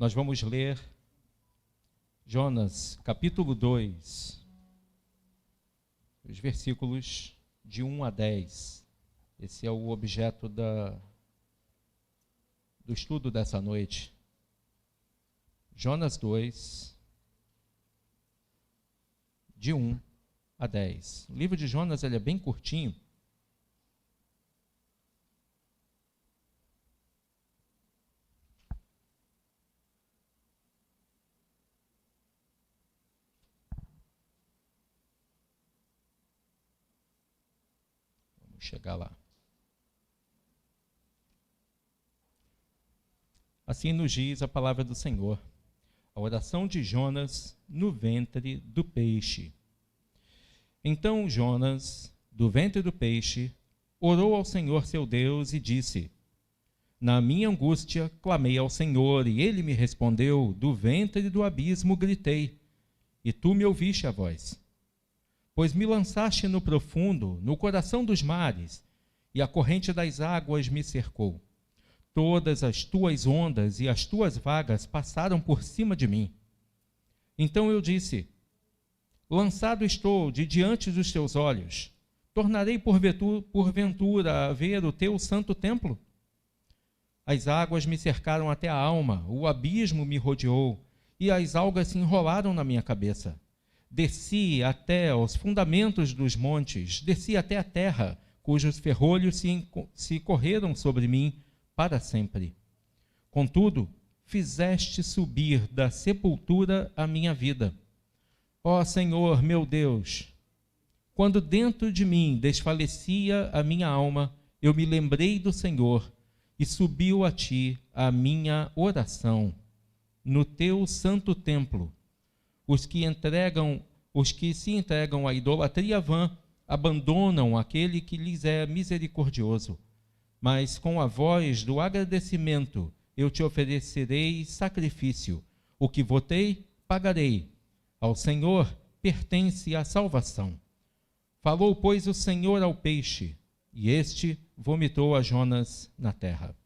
Nós vamos ler Jonas, capítulo 2, os versículos de 1 a 10. Esse é o objeto do estudo dessa noite. Jonas 2, de 1 a 10. O livro de Jonas ele é bem curtinho. Vamos chegar lá. Assim nos diz a palavra do Senhor. A oração de Jonas no ventre do peixe. Então Jonas, do ventre do peixe, orou ao Senhor seu Deus e disse: Na minha angústia clamei ao Senhor, e ele me respondeu, do ventre do abismo gritei, e tu me ouviste a voz. Pois me lançaste no profundo, no coração dos mares, e a corrente das águas me cercou. Todas as tuas ondas e as tuas vagas passaram por cima de mim. Então eu disse: Lançado estou de diante dos teus olhos. Tornarei porventura a ver o teu santo templo? As águas me cercaram até a alma, o abismo me rodeou, e as algas se enrolaram na minha cabeça. Desci até aos fundamentos dos montes, desci até a terra, cujos ferrolhos se correram sobre mim para sempre. Contudo, fizeste subir da sepultura a minha vida. Ó Senhor, meu Deus, quando dentro de mim desfalecia a minha alma, eu me lembrei do Senhor e subiu a ti a minha oração. No teu santo templo, os que se entregam à idolatria vã abandonam aquele que lhes é misericordioso. Mas com a voz do agradecimento eu te oferecerei sacrifício. O que votei, pagarei. Ao Senhor pertence a salvação. Falou, pois, o Senhor ao peixe, e este vomitou a Jonas na terra.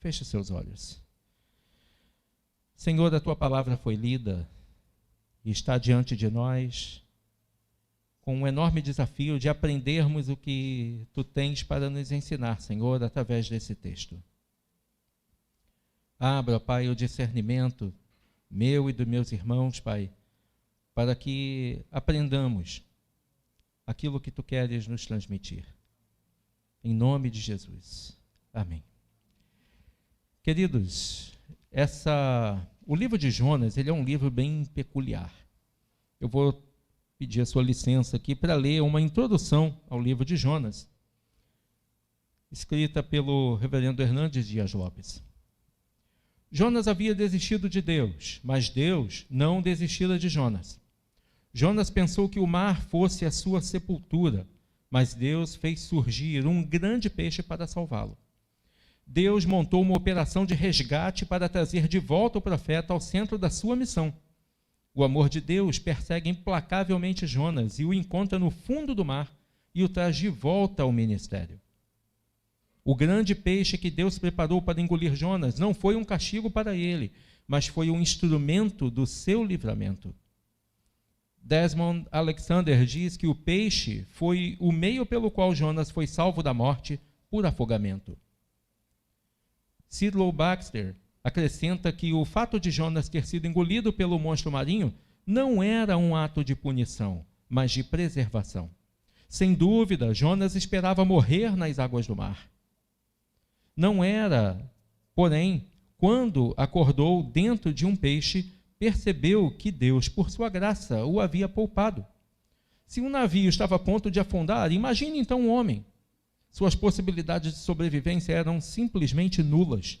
Feche seus olhos. Senhor, a tua palavra foi lida e está diante de nós com um enorme desafio de aprendermos o que tu tens para nos ensinar, Senhor, através desse texto. Abra, Pai, o discernimento meu e dos meus irmãos, Pai, para que aprendamos aquilo que tu queres nos transmitir. Em nome de Jesus. Amém. Queridos, o livro de Jonas, ele é um livro bem peculiar. Eu vou pedir a sua licença aqui para ler uma introdução ao livro de Jonas, escrita pelo reverendo Hernandes Dias Lopes. Jonas havia desistido de Deus, mas Deus não desistira de Jonas. Jonas pensou que o mar fosse a sua sepultura, mas Deus fez surgir um grande peixe para salvá-lo. Deus montou uma operação de resgate para trazer de volta o profeta ao centro da sua missão. O amor de Deus persegue implacavelmente Jonas e o encontra no fundo do mar e o traz de volta ao ministério. O grande peixe que Deus preparou para engolir Jonas não foi um castigo para ele, mas foi um instrumento do seu livramento. Desmond Alexander diz que o peixe foi o meio pelo qual Jonas foi salvo da morte por afogamento. Sidlow Baxter acrescenta que o fato de Jonas ter sido engolido pelo monstro marinho não era um ato de punição, mas de preservação. Sem dúvida, Jonas esperava morrer nas águas do mar. Não era, porém, quando acordou dentro de um peixe, percebeu que Deus, por sua graça, o havia poupado. Se um navio estava a ponto de afundar, imagine então um homem. Suas possibilidades de sobrevivência eram simplesmente nulas.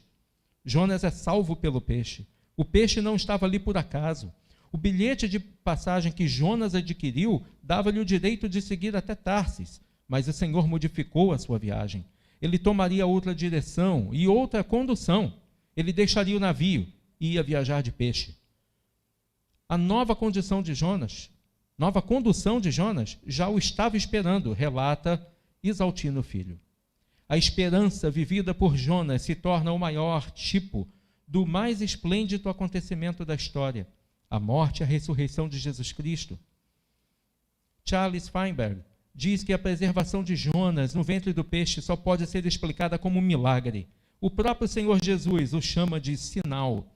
Jonas é salvo pelo peixe. O peixe não estava ali por acaso. O bilhete de passagem que Jonas adquiriu dava-lhe o direito de seguir até Tarsis, mas o Senhor modificou a sua viagem. Ele tomaria outra direção e outra condução. Ele deixaria o navio e ia viajar de peixe. A nova condução de Jonas já o estava esperando, relata Isaltino Filho. A esperança vivida por Jonas se torna o maior tipo do mais esplêndido acontecimento da história, a morte e a ressurreição de Jesus Cristo. Charles Feinberg diz que a preservação de Jonas no ventre do peixe só pode ser explicada como um milagre. O próprio Senhor Jesus o chama de sinal.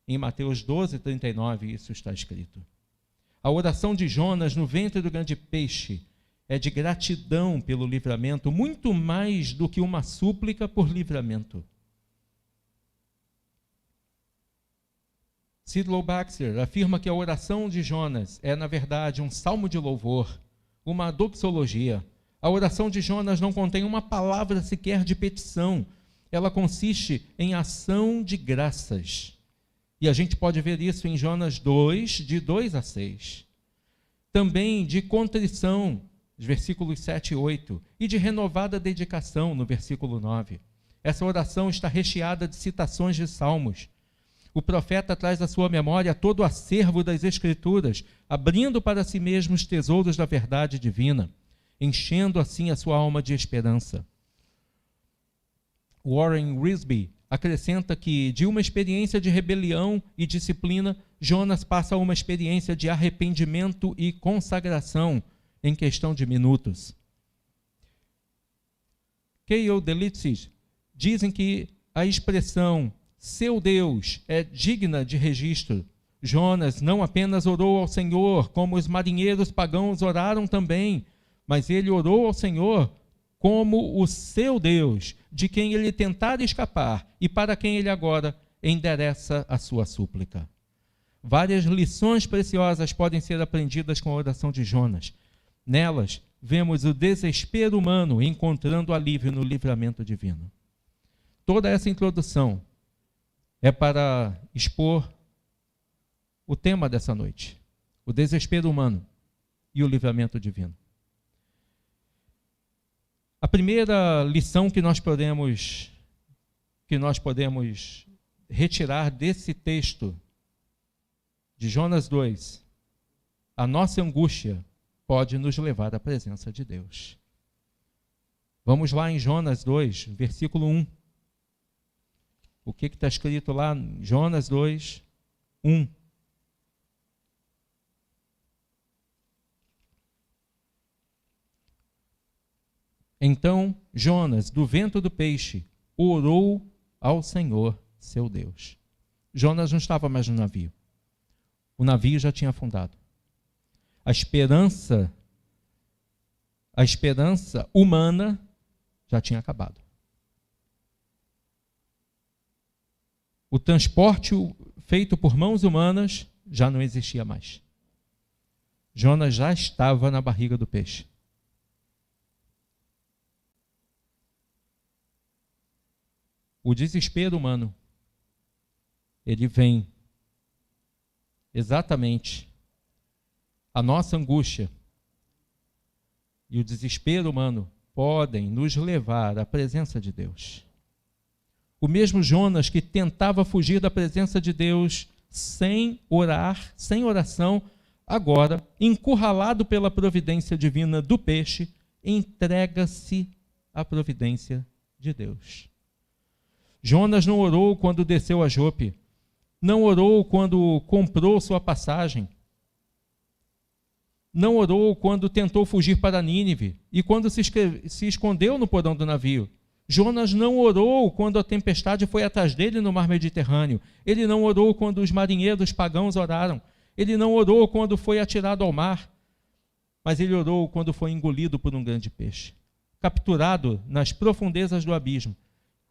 Em Mateus 12:39, isso está escrito. A oração de Jonas no ventre do grande peixe é de gratidão pelo livramento, muito mais do que uma súplica por livramento. Sidlow Baxter afirma que a oração de Jonas é, na verdade, um salmo de louvor, uma doxologia. A oração de Jonas não contém uma palavra sequer de petição. Ela consiste em ação de graças. E a gente pode ver isso em Jonas 2, de 2 a 6. Também de contrição, versículos 7 e 8, e de renovada dedicação, no versículo 9. Essa oração está recheada de citações de salmos. O profeta traz à sua memória todo o acervo das Escrituras, abrindo para si mesmo os tesouros da verdade divina, enchendo assim a sua alma de esperança. Warren Wiersbe acrescenta que, de uma experiência de rebelião e disciplina, Jonas passa a uma experiência de arrependimento e consagração em questão de minutos. K.O. Delitzsch dizem que a expressão seu Deus é digna de registro. Jonas não apenas orou ao Senhor, como os marinheiros pagãos oraram também, mas ele orou ao Senhor como o seu Deus, de quem ele tentara escapar e para quem ele agora endereça a sua súplica. Várias lições preciosas podem ser aprendidas com a oração de Jonas. Nelas, vemos o desespero humano encontrando alívio no livramento divino. Toda essa introdução é para expor o tema dessa noite, o desespero humano e o livramento divino. A primeira lição que nós podemos retirar desse texto de Jonas 2, a nossa angústia pode nos levar à presença de Deus. Vamos lá em Jonas 2, versículo 1. O que está escrito lá em Jonas 2, 1? Então Jonas, do ventre do peixe, orou ao Senhor, seu Deus. Jonas não estava mais no navio. O navio já tinha afundado. A esperança humana já tinha acabado. O transporte feito por mãos humanas já não existia mais. Jonas já estava na barriga do peixe. O desespero humano, ele vem exatamente a nossa angústia e o desespero humano podem nos levar à presença de Deus. O mesmo Jonas que tentava fugir da presença de Deus sem orar, sem oração, agora, encurralado pela providência divina do peixe, entrega-se à providência de Deus. Jonas não orou quando desceu a Jope, não orou quando comprou sua passagem, não orou quando tentou fugir para Nínive e quando se escondeu no porão do navio. Jonas não orou quando a tempestade foi atrás dele no mar Mediterrâneo. Ele não orou quando os marinheiros pagãos oraram. Ele não orou quando foi atirado ao mar. Mas ele orou quando foi engolido por um grande peixe, capturado nas profundezas do abismo.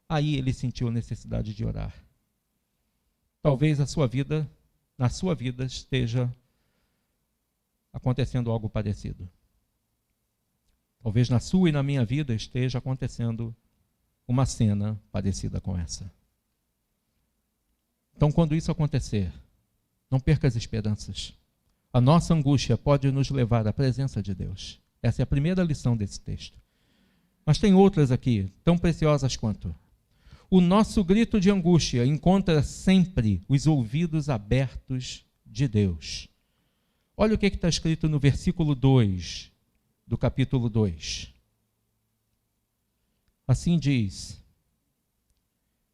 Aí ele sentiu a necessidade de orar. Talvez na sua vida esteja acontecendo algo parecido. Talvez na sua e na minha vida esteja acontecendo uma cena parecida com essa. Então, quando isso acontecer, não perca as esperanças. A nossa angústia pode nos levar à presença de Deus. Essa é a primeira lição desse texto. Mas tem outras aqui, tão preciosas quanto. O nosso grito de angústia encontra sempre os ouvidos abertos de Deus. Olha o que está escrito no versículo 2 do capítulo 2. Assim diz: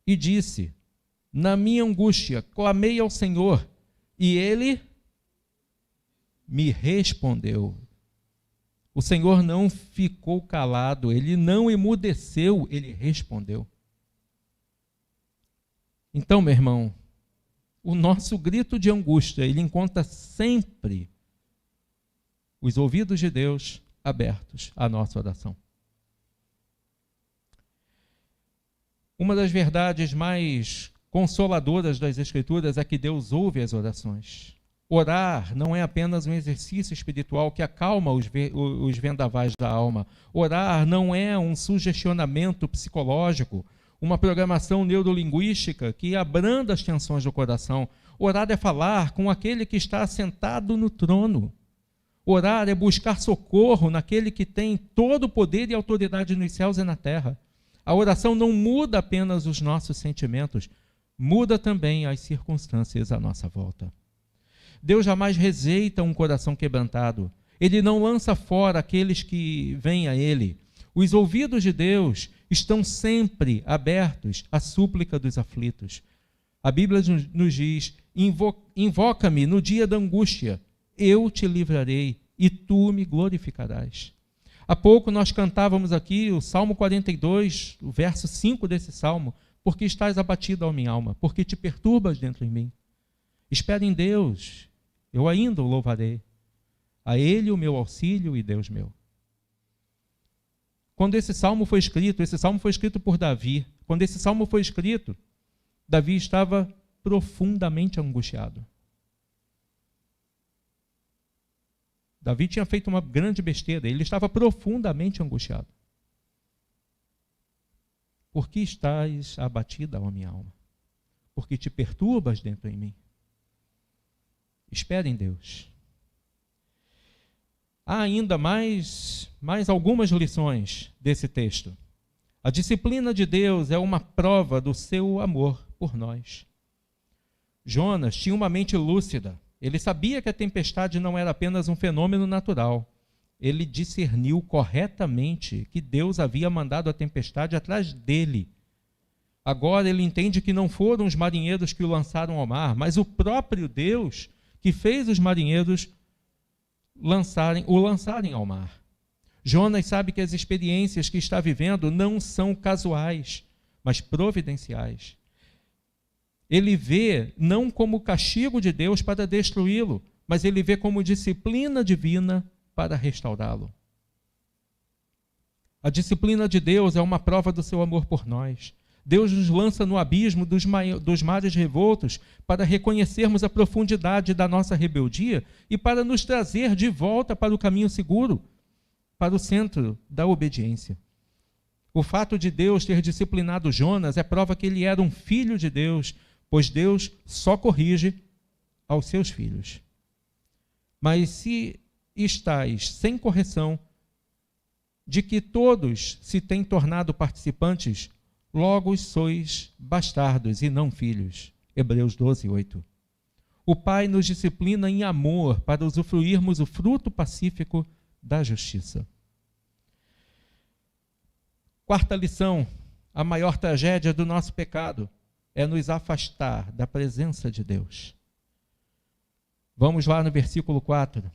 E disse, Na minha angústia, clamei ao Senhor, e Ele me respondeu. O Senhor não ficou calado, Ele não emudeceu, Ele respondeu. Então, meu irmão, o nosso grito de angústia, ele encontra sempre os ouvidos de Deus abertos à nossa oração. Uma das verdades mais consoladoras das Escrituras é que Deus ouve as orações. Orar não é apenas um exercício espiritual que acalma os vendavais da alma. Orar não é um sugestionamento psicológico, uma programação neurolinguística que abranda as tensões do coração. Orar é falar com aquele que está assentado no trono. Orar é buscar socorro naquele que tem todo o poder e autoridade nos céus e na terra. A oração não muda apenas os nossos sentimentos, muda também as circunstâncias à nossa volta. Deus jamais rejeita um coração quebrantado. Ele não lança fora aqueles que vêm a Ele. Os ouvidos de Deus estão sempre abertos à súplica dos aflitos. A Bíblia nos diz: invoca-me no dia da angústia, eu te livrarei e tu me glorificarás. Há pouco nós cantávamos aqui o Salmo 42, o verso 5 desse Salmo: porque estás abatido, ó minha alma, porque te perturbas dentro de mim. Espera em Deus, eu ainda o louvarei. A Ele o meu auxílio e Deus meu. Quando esse salmo foi escrito por Davi. Quando esse salmo foi escrito, Davi estava profundamente angustiado. Davi tinha feito uma grande besteira, ele estava profundamente angustiado. Por que estás abatida, ó minha alma? Porque te perturbas dentro em mim. Espera em Deus. Há ainda mais algumas lições desse texto. A disciplina de Deus é uma prova do seu amor por nós. Jonas tinha uma mente lúcida. Ele sabia que a tempestade não era apenas um fenômeno natural. Ele discerniu corretamente que Deus havia mandado a tempestade atrás dele. Agora ele entende que não foram os marinheiros que o lançaram ao mar, mas o próprio Deus que fez os marinheiros o lançarem ao mar. Jonas sabe que as experiências que está vivendo não são casuais, mas providenciais. Ele vê não como castigo de Deus para destruí-lo, mas ele vê como disciplina divina para restaurá-lo. A disciplina de Deus é uma prova do seu amor por nós. Deus nos lança no abismo dos mares revoltos para reconhecermos a profundidade da nossa rebeldia e para nos trazer de volta para o caminho seguro, para o centro da obediência. O fato de Deus ter disciplinado Jonas é prova que ele era um filho de Deus, pois Deus só corrige aos seus filhos. Mas se estais sem correção, de que todos se têm tornado participantes, logo sois bastardos e não filhos. Hebreus 12, 8. O Pai nos disciplina em amor para usufruirmos o fruto pacífico da justiça. Quarta lição: a maior tragédia do nosso pecado é nos afastar da presença de Deus. Vamos lá no versículo 4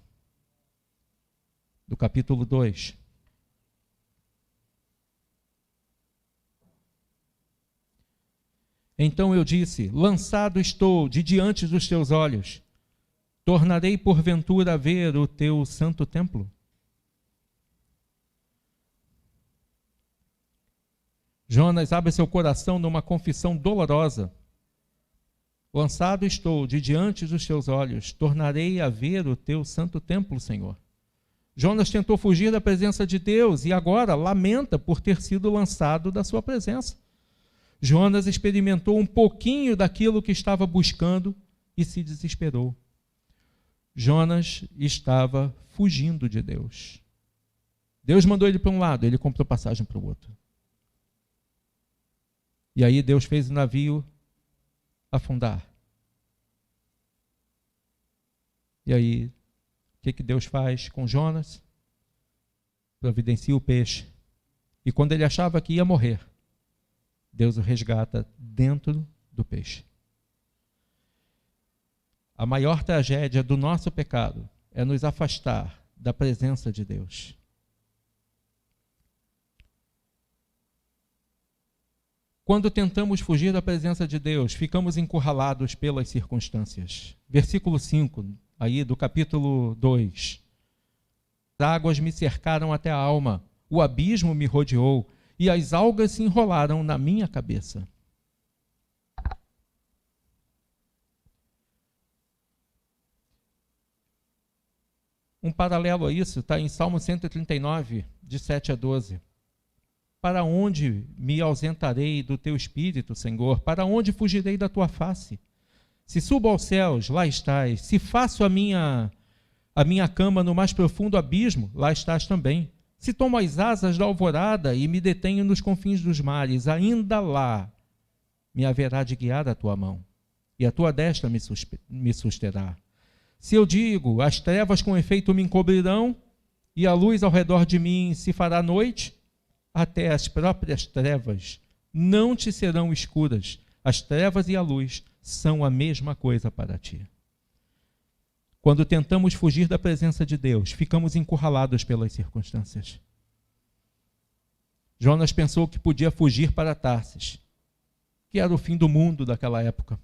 do capítulo 2. Então eu disse: lançado estou de diante dos teus olhos, tornarei porventura a ver o teu santo templo? Jonas abre seu coração numa confissão dolorosa. Lançado estou de diante dos teus olhos, tornarei a ver o teu santo templo, Senhor. Jonas tentou fugir da presença de Deus e agora lamenta por ter sido lançado da sua presença. Jonas experimentou um pouquinho daquilo que estava buscando e se desesperou. Jonas estava fugindo de Deus. Deus mandou ele para um lado, ele comprou passagem para o outro. E aí Deus fez o navio afundar. E aí, o que Deus faz com Jonas? Providencia o peixe. E quando ele achava que ia morrer, Deus o resgata dentro do peixe. a maior tragédia do nosso pecado é nos afastar da presença de Deus. Quando tentamos fugir da presença de Deus, ficamos encurralados pelas circunstâncias. Versículo 5, aí do capítulo 2. As águas me cercaram até a alma, o abismo me rodeou, e as algas se enrolaram na minha cabeça. Um paralelo a isso está em Salmo 139, de 7 a 12. Para onde me ausentarei do teu espírito, Senhor? Para onde fugirei da tua face? Se subo aos céus, lá estás. Se faço a minha cama no mais profundo abismo, lá estás também. Se tomo as asas da alvorada e me detenho nos confins dos mares, ainda lá me haverá de guiar a tua mão, e a tua destra me susterá. Se eu digo, as trevas com efeito me encobrirão, e a luz ao redor de mim se fará noite, até as próprias trevas não te serão escuras. As trevas e a luz são a mesma coisa para ti. Quando tentamos fugir da presença de Deus, ficamos encurralados pelas circunstâncias. Jonas pensou que podia fugir para Tarsis, que era o fim do mundo daquela época,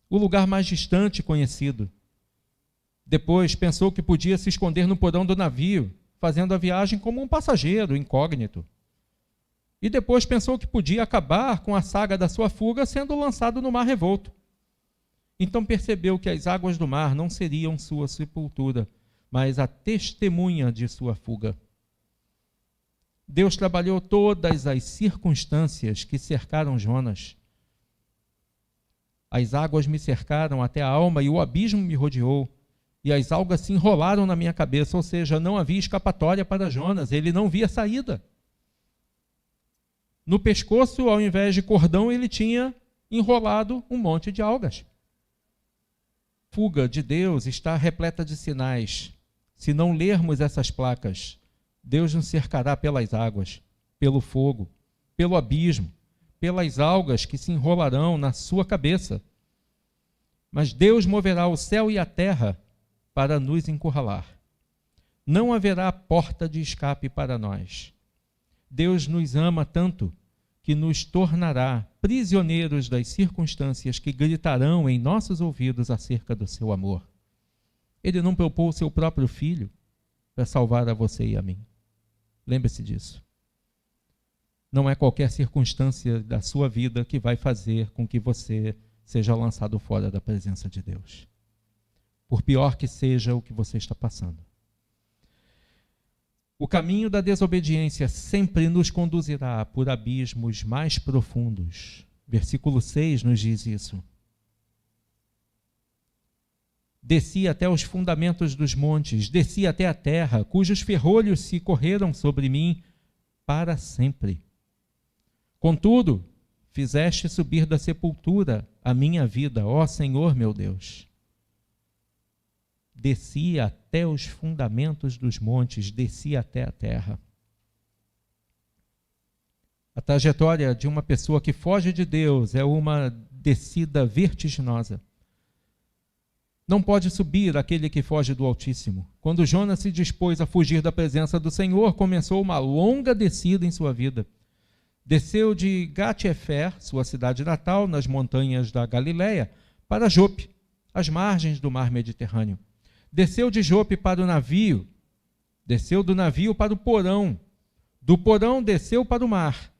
o lugar mais distante e conhecido. Depois pensou que podia se esconder no porão do navio, fazendo a viagem como um passageiro incógnito. E depois pensou que podia acabar com a saga da sua fuga sendo lançado no mar revolto. Então percebeu que as águas do mar não seriam sua sepultura, mas a testemunha de sua fuga. Deus trabalhou todas as circunstâncias que cercaram Jonas. As águas me cercaram até a alma e o abismo me rodeou, e as algas se enrolaram na minha cabeça, ou seja, não havia escapatória para Jonas, ele não via saída. No pescoço, ao invés de cordão, ele tinha enrolado um monte de algas. A fuga de Deus está repleta de sinais. Se não lermos essas placas, Deus nos cercará pelas águas, pelo fogo, pelo abismo, pelas algas que se enrolarão na sua cabeça. Mas Deus moverá o céu e a terra para nos encurralar. Não haverá porta de escape para nós. Deus nos ama tanto que nos tornará prisioneiros das circunstâncias que gritarão em nossos ouvidos acerca do seu amor. Ele não poupou o seu próprio filho para salvar a você e a mim. Lembre-se disso. Não é qualquer circunstância da sua vida que vai fazer com que você seja lançado fora da presença de Deus, por pior que seja o que você está passando. O caminho da desobediência sempre nos conduzirá por abismos mais profundos. Versículo 6 nos diz isso. Desci até os fundamentos dos montes, desci até a terra, cujos ferrolhos se correram sobre mim para sempre. Contudo, fizeste subir da sepultura a minha vida, ó Senhor meu Deus. Desci até os fundamentos dos montes, desci até a terra. A trajetória de uma pessoa que foge de Deus é uma descida vertiginosa. Não pode subir aquele que foge do Altíssimo. Quando Jonas se dispôs a fugir da presença do Senhor, começou uma longa descida em sua vida. Desceu de Gat-Hefer, sua cidade natal, nas montanhas da Galileia, para Jope, às margens do mar Mediterrâneo. Desceu de Jope para o navio, desceu do navio para o porão, do porão desceu para o mar,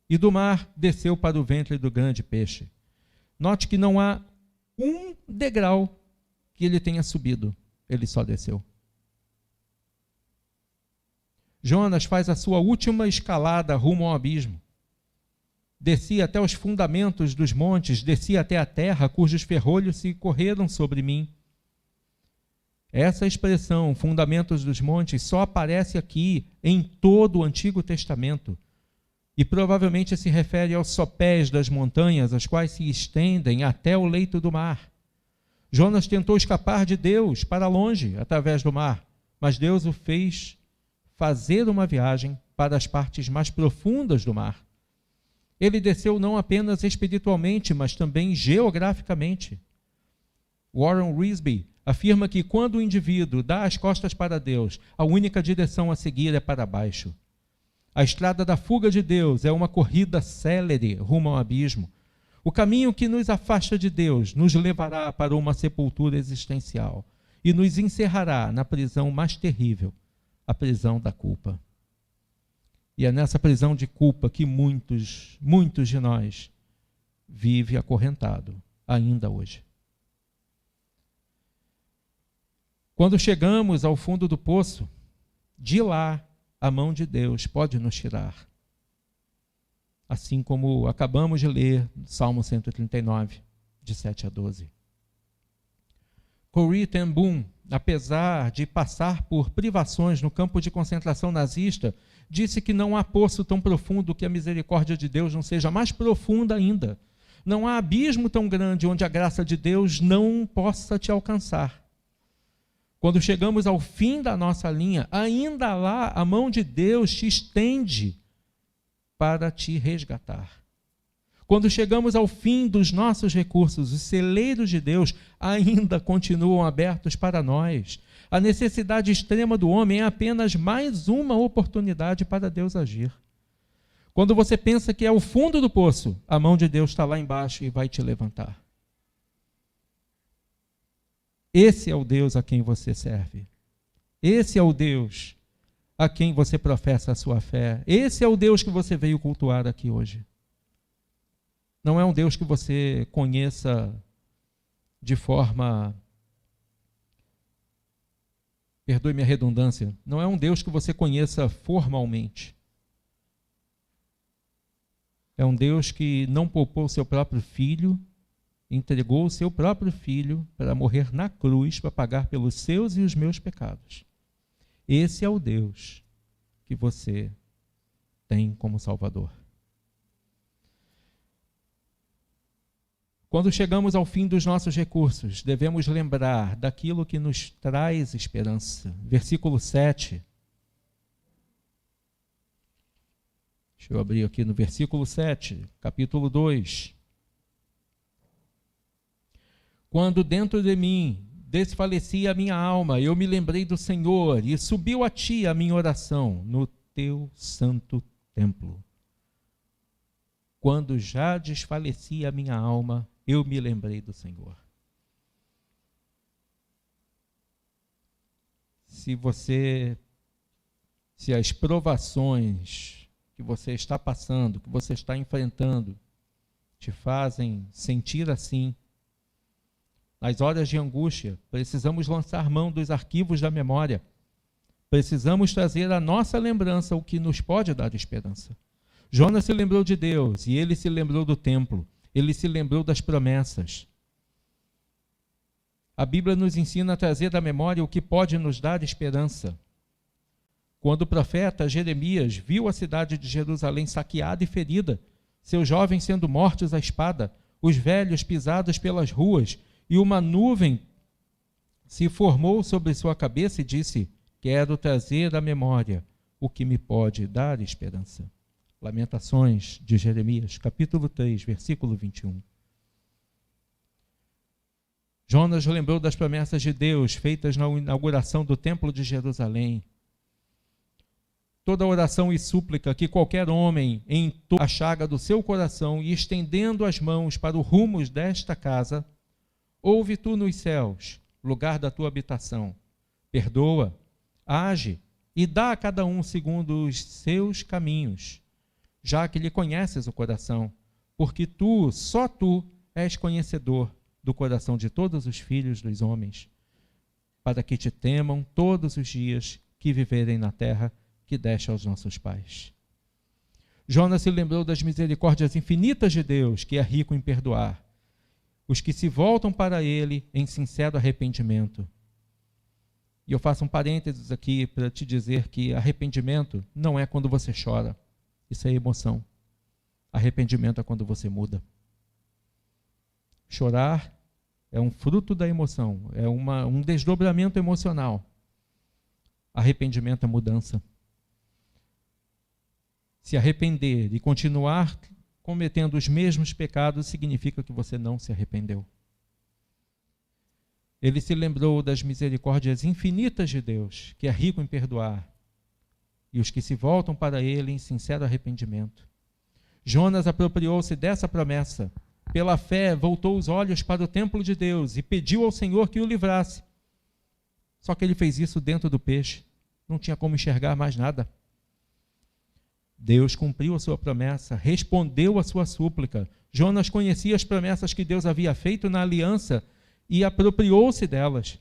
e do mar desceu para o ventre do grande peixe. Note que não há um degrau que ele tenha subido, ele só desceu. Jonas faz a sua última escalada rumo ao abismo. Desci até os fundamentos dos montes, desci até a terra, cujos ferrolhos se correram sobre mim. Essa expressão, fundamentos dos montes, só aparece aqui em todo o Antigo Testamento e provavelmente se refere aos sopés das montanhas, as quais se estendem até o leito do mar. Jonas tentou escapar de Deus para longe, através do mar, mas Deus o fez fazer uma viagem para as partes mais profundas do mar. Ele desceu não apenas espiritualmente, mas também geograficamente. Warren Wiersbe afirma que quando o indivíduo dá as costas para Deus, a única direção a seguir é para baixo. A estrada da fuga de Deus é uma corrida célere rumo ao abismo. O caminho que nos afasta de Deus nos levará para uma sepultura existencial e nos encerrará na prisão mais terrível, a prisão da culpa. E é nessa prisão de culpa que muitos de nós vivem acorrentado, ainda hoje. Quando chegamos ao fundo do poço, de lá a mão de Deus pode nos tirar. Assim como acabamos de ler no Salmo 139, de 7 a 12. Corrie ten Boom, apesar de passar por privações no campo de concentração nazista, disse que não há poço tão profundo que a misericórdia de Deus não seja mais profunda ainda. Não há abismo tão grande onde a graça de Deus não possa te alcançar. Quando chegamos ao fim da nossa linha, ainda lá a mão de Deus te estende para te resgatar. Quando chegamos ao fim dos nossos recursos, os celeiros de Deus ainda continuam abertos para nós. A necessidade extrema do homem é apenas mais uma oportunidade para Deus agir. Quando você pensa que é o fundo do poço, a mão de Deus está lá embaixo e vai te levantar. Esse é o Deus a quem você serve. Esse é o Deus a quem você professa a sua fé. Esse é o Deus que você veio cultuar aqui hoje. Não é um Deus que você conheça de forma, perdoe-me a redundância, não é um Deus que você conheça formalmente. É um Deus que não poupou o seu próprio filho, entregou o seu próprio filho para morrer na cruz, para pagar pelos seus e os meus pecados. Esse é o Deus que você tem como Salvador. Quando chegamos ao fim dos nossos recursos, devemos lembrar daquilo que nos traz esperança. Versículo 7. Deixa eu abrir aqui no versículo 7, capítulo 2. Quando dentro de mim desfalecia a minha alma, eu me lembrei do Senhor e subiu a ti a minha oração no teu santo templo. Quando já desfalecia a minha alma, eu me lembrei do Senhor. Se as provações que você está passando, que você está enfrentando, te fazem sentir assim, nas horas de angústia, precisamos lançar mão dos arquivos da memória. Precisamos trazer à nossa lembrança o que nos pode dar esperança. Jonas se lembrou de Deus e ele se lembrou do templo. Ele se lembrou das promessas. A Bíblia nos ensina a trazer da memória o que pode nos dar esperança. Quando o profeta Jeremias viu a cidade de Jerusalém saqueada e ferida, seus jovens sendo mortos à espada, os velhos pisados pelas ruas, e uma nuvem se formou sobre sua cabeça e disse: quero trazer à memória o que me pode dar esperança. Lamentações de Jeremias, capítulo 3, versículo 21. Jonas lembrou das promessas de Deus feitas na inauguração do templo de Jerusalém. Toda oração e súplica que qualquer homem em a chaga do seu coração e estendendo as mãos para o rumos desta casa, ouve tu nos céus, lugar da tua habitação, perdoa, age e dá a cada um segundo os seus caminhos, já que lhe conheces o coração, porque tu, só tu, és conhecedor do coração de todos os filhos dos homens, para que te temam todos os dias que viverem na terra que deste aos nossos pais. Jonas se lembrou das misericórdias infinitas de Deus, que é rico em perdoar os que se voltam para ele em sincero arrependimento. E eu faço um parênteses aqui para te dizer que arrependimento não é quando você chora. Isso é emoção. Arrependimento é quando você muda. Chorar é um fruto da emoção, é um desdobramento emocional. Arrependimento é mudança. Se arrepender e continuar cometendo os mesmos pecados significa que você não se arrependeu. Ele se lembrou das misericórdias infinitas de Deus, que é rico em perdoar, e os que se voltam para ele em sincero arrependimento. Jonas apropriou-se dessa promessa. Pela fé, voltou os olhos para o templo de Deus e pediu ao Senhor que o livrasse. Só que ele fez isso dentro do peixe. Não tinha como enxergar mais nada. Deus cumpriu a sua promessa, respondeu a sua súplica. Jonas conhecia as promessas que Deus havia feito na aliança e apropriou-se delas.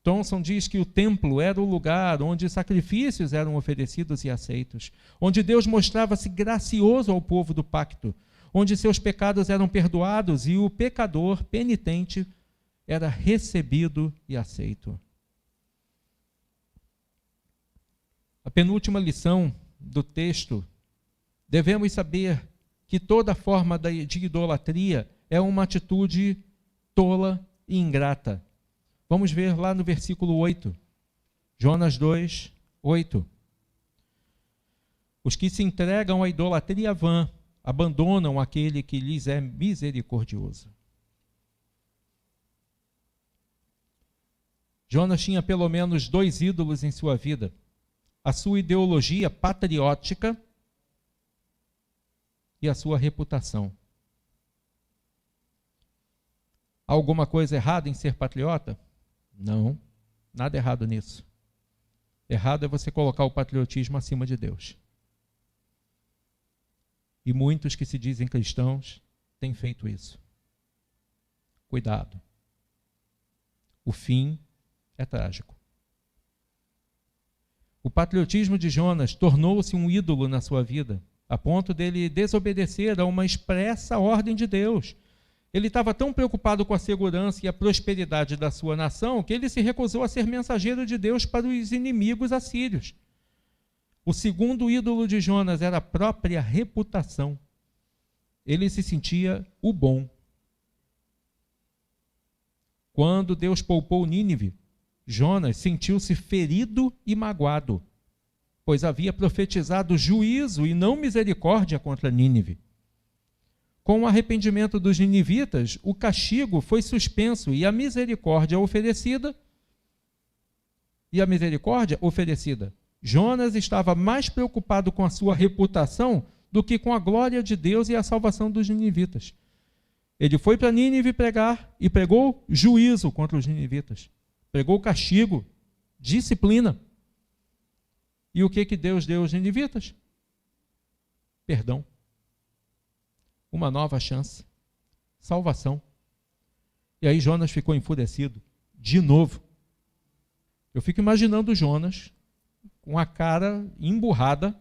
Thomson diz que o templo era o lugar onde sacrifícios eram oferecidos e aceitos, onde Deus mostrava-se gracioso ao povo do pacto, onde seus pecados eram perdoados e o pecador penitente era recebido e aceito. A penúltima lição do texto, devemos saber que toda forma de idolatria é uma atitude tola e ingrata. Vamos ver lá no versículo 8, Jonas 2, 8. Os que se entregam à idolatria vã abandonam aquele que lhes é misericordioso. Jonas tinha pelo menos 2 ídolos em sua vida. A sua ideologia patriótica e a sua reputação. Há alguma coisa errada em ser patriota? Não, nada errado nisso. Errado é você colocar o patriotismo acima de Deus. E muitos que se dizem cristãos têm feito isso. Cuidado. O fim é trágico. O patriotismo de Jonas tornou-se um ídolo na sua vida, a ponto dele desobedecer a uma expressa ordem de Deus. Ele estava tão preocupado com a segurança e a prosperidade da sua nação que ele se recusou a ser mensageiro de Deus para os inimigos assírios. O segundo ídolo de Jonas era a própria reputação. Ele se sentia o bom. Quando Deus poupou Nínive, Jonas sentiu-se ferido e magoado, pois havia profetizado juízo e não misericórdia contra Nínive. Com o arrependimento dos ninivitas, o castigo foi suspenso e a misericórdia oferecida. Jonas estava mais preocupado com a sua reputação do que com a glória de Deus e a salvação dos ninivitas. Ele foi para Nínive pregar e pregou juízo contra os ninivitas. Pregou castigo, disciplina. E o que Deus deu aos ninivitas? Perdão. Uma nova chance. Salvação. E aí Jonas ficou enfurecido. De novo. Eu fico imaginando Jonas com a cara emburrada,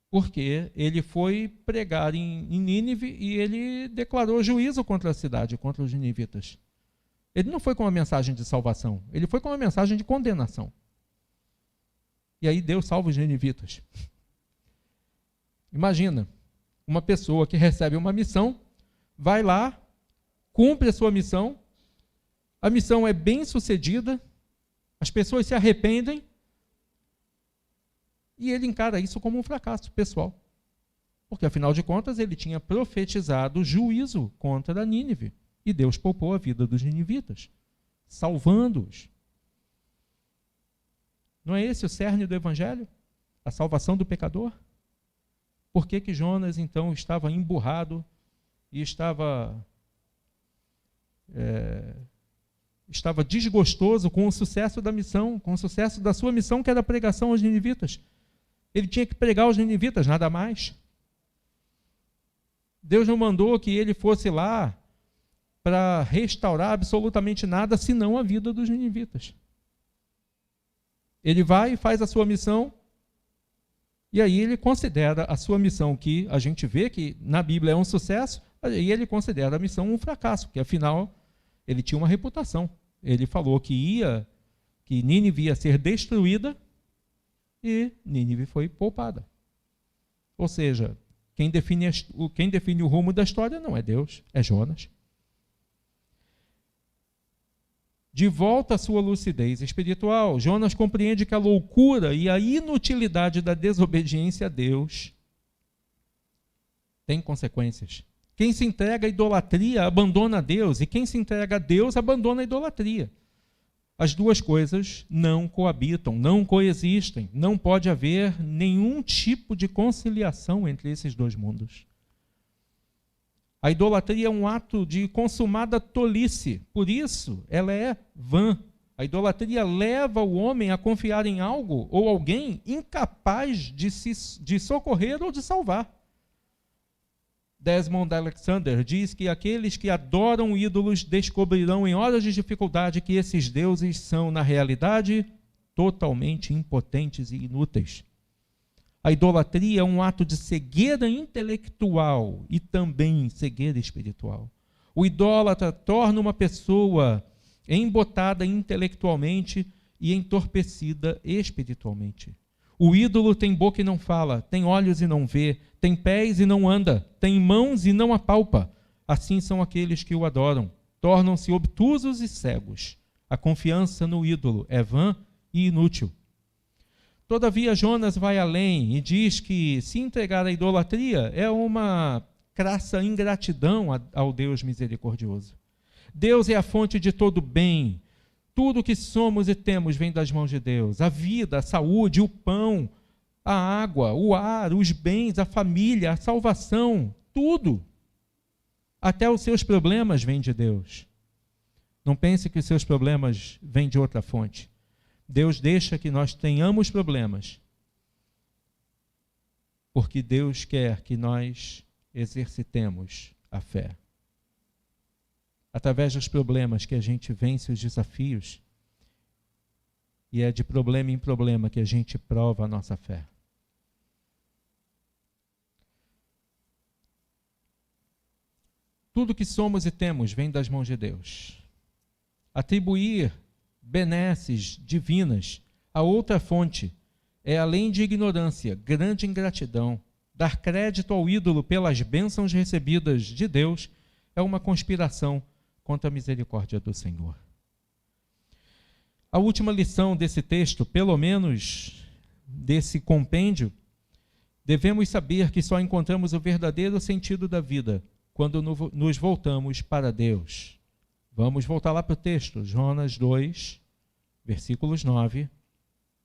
porque ele foi pregar em Nínive e ele declarou juízo contra a cidade, contra os ninivitas. Ele não foi com uma mensagem de salvação, ele foi com uma mensagem de condenação. E aí Deus salva os ninivitas. Imagina, uma pessoa que recebe uma missão, vai lá, cumpre a sua missão, a missão é bem sucedida, as pessoas se arrependem, e ele encara isso como um fracasso pessoal. Porque, afinal de contas, ele tinha profetizado juízo contra Nínive. E Deus poupou a vida dos ninivitas, salvando-os. Não é esse o cerne do Evangelho? A salvação do pecador? Por que Jonas, então, estava emburrado e estava desgostoso com o sucesso da missão, com o sucesso da sua missão, que era a pregação aos ninivitas? Ele tinha que pregar aos ninivitas, nada mais. Deus não mandou que ele fosse lá para restaurar absolutamente nada, senão a vida dos ninivitas. Ele vai e faz a sua missão, e aí ele considera a sua missão, que a gente vê que na Bíblia é um sucesso, e ele considera a missão um fracasso, porque afinal ele tinha uma reputação. Ele falou que Nínive ia ser destruída, e Nínive foi poupada. Ou seja, quem define o rumo da história não é Deus, é Jonas. De volta à sua lucidez espiritual, Jonas compreende que a loucura e a inutilidade da desobediência a Deus tem consequências Quem se entrega à idolatria abandona a Deus, e quem se entrega a Deus abandona a idolatria. As duas coisas não coabitam, não coexistem, não pode haver nenhum tipo de conciliação entre esses dois mundos. A idolatria é um ato de consumada tolice, por isso ela é vã. A idolatria leva o homem a confiar em algo ou alguém incapaz de socorrer ou de salvar. Desmond Alexander diz que aqueles que adoram ídolos descobrirão em horas de dificuldade que esses deuses são, na realidade, totalmente impotentes e inúteis. A idolatria é um ato de cegueira intelectual e também cegueira espiritual. O idólatra torna uma pessoa embotada intelectualmente e entorpecida espiritualmente. O ídolo tem boca e não fala, tem olhos e não vê, tem pés e não anda, tem mãos e não apalpa. Assim são aqueles que o adoram, tornam-se obtusos e cegos. A confiança no ídolo é vã e inútil. Todavia, Jonas vai além e diz que se entregar à idolatria é uma crassa ingratidão ao Deus misericordioso. Deus é a fonte de todo bem. Tudo que somos e temos vem das mãos de Deus. A vida, a saúde, o pão, a água, o ar, os bens, a família, a salvação, tudo. Até os seus problemas vêm de Deus. Não pense que os seus problemas vêm de outra fonte. Deus deixa que nós tenhamos problemas, porque Deus quer que nós exercitemos a fé. Através dos problemas que a gente vence os desafios, e é de problema em problema que a gente prova a nossa fé. Tudo que somos e temos vem das mãos de Deus. Atribuir benesses divinas a outra fonte é, além de ignorância, grande ingratidão. Dar crédito ao ídolo pelas bênçãos recebidas de Deus é uma conspiração contra a misericórdia do Senhor. A última lição desse texto, pelo menos desse compêndio, devemos saber que só encontramos o verdadeiro sentido da vida quando nos voltamos para Deus. Vamos voltar lá para o texto, Jonas 2, versículos 9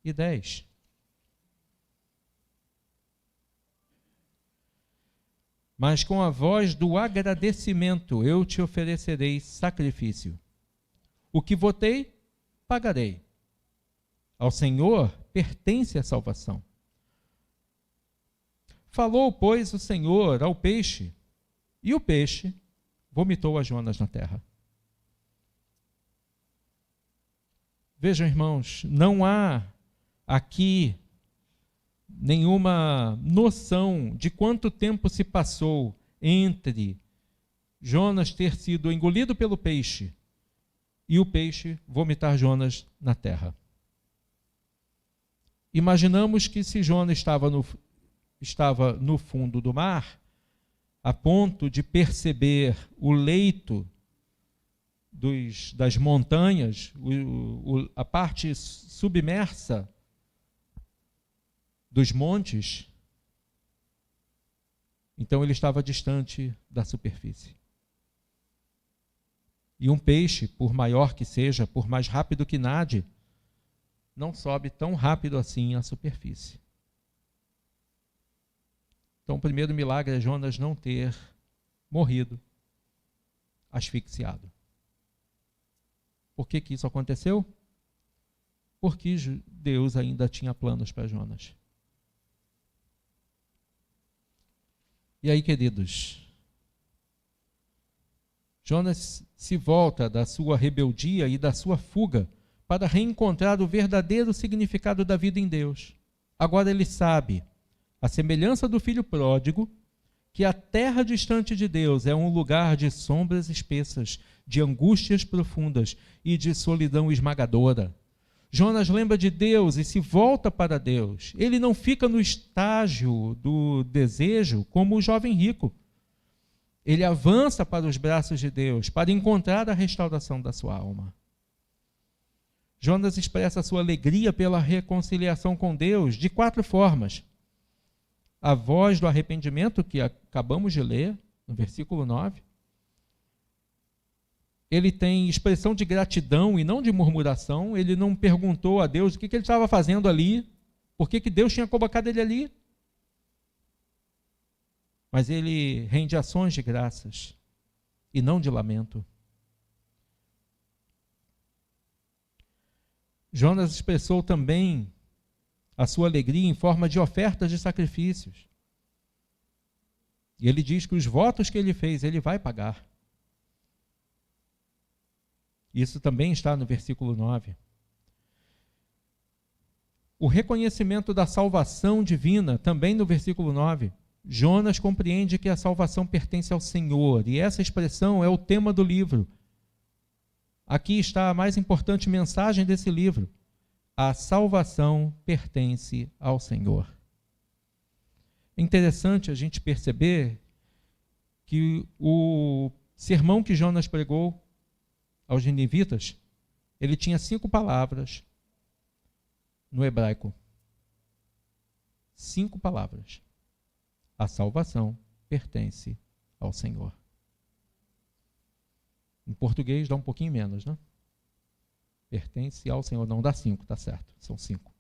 e 10. Mas com a voz do agradecimento eu te oferecerei sacrifício. O que votei, pagarei. Ao Senhor pertence a salvação. Falou, pois, o Senhor ao peixe, e o peixe vomitou a Jonas na terra. Vejam, irmãos, não há aqui nenhuma noção de quanto tempo se passou entre Jonas ter sido engolido pelo peixe e o peixe vomitar Jonas na terra. Imaginamos que se Jonas estava no fundo do mar, a ponto de perceber o leito das montanhas, a parte submersa dos montes, então ele estava distante da superfície. E um peixe, por maior que seja, por mais rápido que nade, não sobe tão rápido assim à superfície. Então, o primeiro milagre é Jonas não ter morrido asfixiado. Por que isso aconteceu? Porque Deus ainda tinha planos para Jonas. E aí, queridos, Jonas se volta da sua rebeldia e da sua fuga para reencontrar o verdadeiro significado da vida em Deus. Agora ele sabe, à semelhança do filho pródigo, que a terra distante de Deus é um lugar de sombras espessas, de angústias profundas e de solidão esmagadora. Jonas lembra de Deus e se volta para Deus. Ele não fica no estágio do desejo como o jovem rico. Ele avança para os braços de Deus para encontrar a restauração da sua alma. Jonas expressa sua alegria pela reconciliação com Deus de 4 formas. A voz do arrependimento, que acabamos de ler, no versículo 9, ele tem expressão de gratidão e não de murmuração. Ele não perguntou a Deus o que ele estava fazendo ali, por que Deus tinha colocado ele ali. Mas ele rende ações de graças e não de lamento. Jonas expressou também a sua alegria em forma de ofertas de sacrifícios. E ele diz que os votos que ele fez, ele vai pagar. Isso também está no versículo 9. O reconhecimento da salvação divina, também no versículo 9. Jonas compreende que a salvação pertence ao Senhor, e essa expressão é o tema do livro. Aqui está a mais importante mensagem desse livro. A salvação pertence ao Senhor. É interessante a gente perceber que o sermão que Jonas pregou aos ninivitas, ele tinha 5 palavras no hebraico. 5 palavras. A salvação pertence ao Senhor. Em português dá um pouquinho menos, né? Pertence ao Senhor. Não dá 5, tá certo. São 5.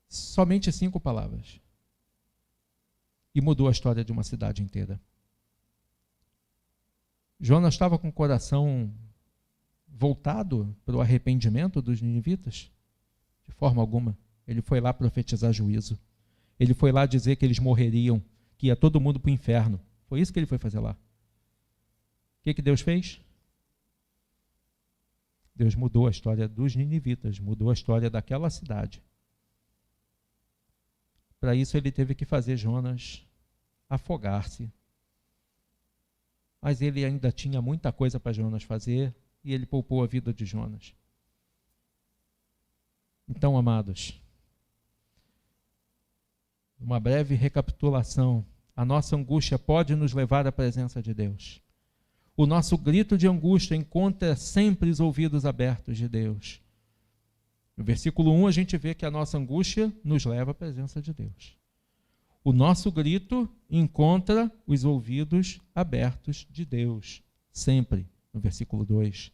Somente 5 palavras. E mudou a história de uma cidade inteira. Jonas estava com o coração voltado para o arrependimento dos ninivitas? De forma alguma. Ele foi lá profetizar juízo. Ele foi lá dizer que eles morreriam, que ia todo mundo para o inferno. Foi isso que ele foi fazer lá. O que Deus fez? Deus mudou a história dos ninivitas, mudou a história daquela cidade. Para isso ele teve que fazer Jonas afogar-se. Mas ele ainda tinha muita coisa para Jonas fazer e ele poupou a vida de Jonas. Então, amados, uma breve recapitulação. A nossa angústia pode nos levar à presença de Deus. O nosso grito de angústia encontra sempre os ouvidos abertos de Deus. No versículo 1 a gente vê que a nossa angústia nos leva à presença de Deus. O nosso grito encontra os ouvidos abertos de Deus, sempre, no versículo 2.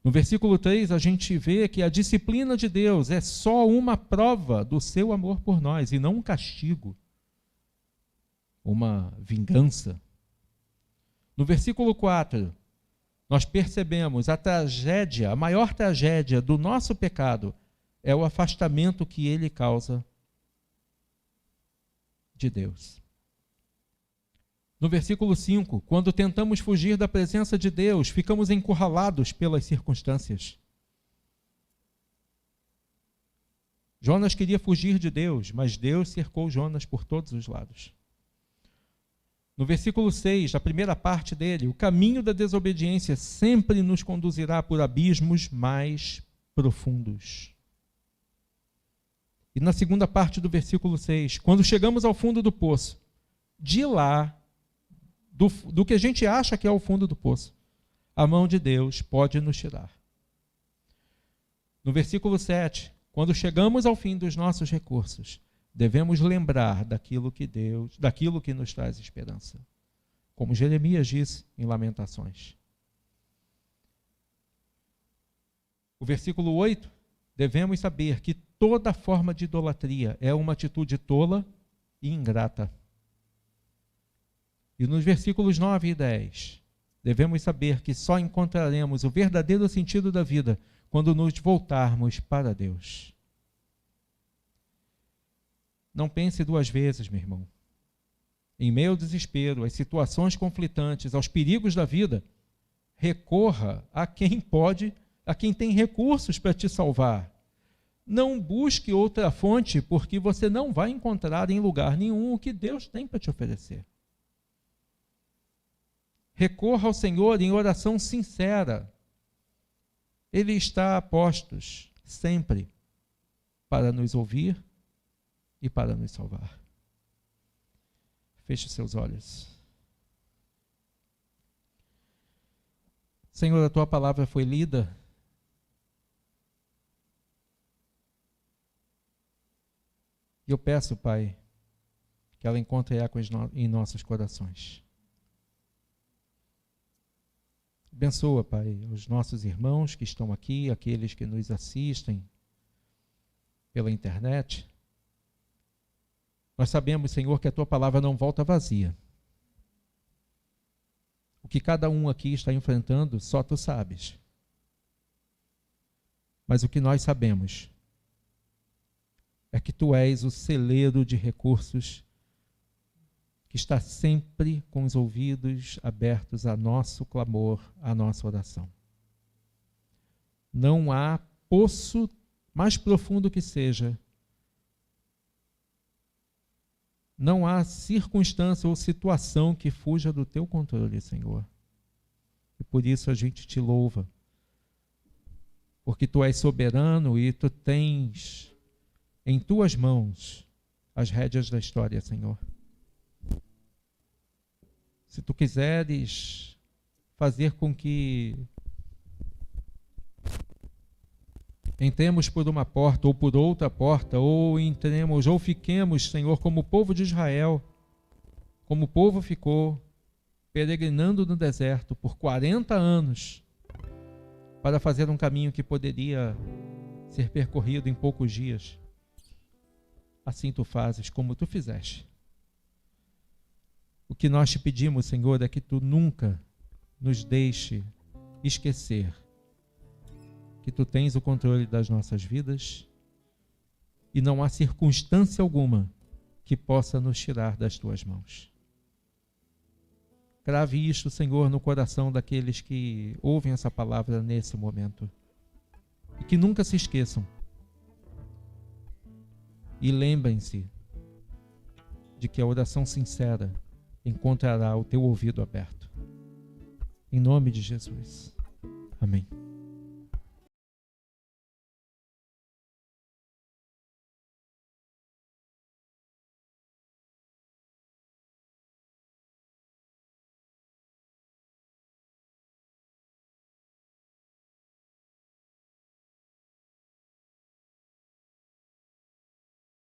No versículo 3 a gente vê que a disciplina de Deus é só uma prova do seu amor por nós e não um castigo, uma vingança. No versículo 4, nós percebemos a maior tragédia do nosso pecado é o afastamento que ele causa de Deus. No versículo 5, quando tentamos fugir da presença de Deus, ficamos encurralados pelas circunstâncias. Jonas queria fugir de Deus, mas Deus cercou Jonas por todos os lados. No versículo 6, a primeira parte dele, o caminho da desobediência sempre nos conduzirá por abismos mais profundos. E na segunda parte do versículo 6, quando chegamos ao fundo do poço, de lá, do que a gente acha que é o fundo do poço, a mão de Deus pode nos tirar. No versículo 7, quando chegamos ao fim dos nossos recursos, devemos lembrar daquilo que nos traz esperança. Como Jeremias disse em Lamentações. O versículo 8, devemos saber que toda forma de idolatria é uma atitude tola e ingrata. E nos versículos 9 e 10, devemos saber que só encontraremos o verdadeiro sentido da vida quando nos voltarmos para Deus. Não pense 2 vezes, meu irmão. Em meio ao desespero, às situações conflitantes, aos perigos da vida, recorra a quem tem recursos para te salvar. Não busque outra fonte, porque você não vai encontrar em lugar nenhum o que Deus tem para te oferecer. Recorra ao Senhor em oração sincera. Ele está a postos, sempre, para nos ouvir e para nos salvar. Feche seus olhos. Senhor, a tua palavra foi lida. E eu peço, Pai, que ela encontre eco em nossos corações. Abençoa, Pai, os nossos irmãos que estão aqui, aqueles que nos assistem pela internet. Nós sabemos, Senhor, que a Tua palavra não volta vazia. O que cada um aqui está enfrentando, só Tu sabes. Mas o que nós sabemos é que Tu és o celeiro de recursos que está sempre com os ouvidos abertos a nosso clamor, a nossa oração. Não há poço mais profundo que seja, não há circunstância ou situação que fuja do Teu controle, Senhor. E por isso a gente Te louva, porque Tu és soberano e Tu tens em Tuas mãos as rédeas da história, Senhor. Se Tu quiseres fazer com que entremos por uma porta ou por outra porta, ou entremos ou fiquemos, Senhor, como o povo de Israel, como o povo ficou peregrinando no deserto por 40 anos para fazer um caminho que poderia ser percorrido em poucos dias. Assim Tu fazes, como Tu fizeste. O que nós Te pedimos, Senhor, é que Tu nunca nos deixe esquecer que Tu tens o controle das nossas vidas e não há circunstância alguma que possa nos tirar das Tuas mãos. Crave isto, Senhor, no coração daqueles que ouvem essa palavra nesse momento. E que nunca se esqueçam. E lembrem-se de que a oração sincera encontrará o Teu ouvido aberto. Em nome de Jesus. Amém.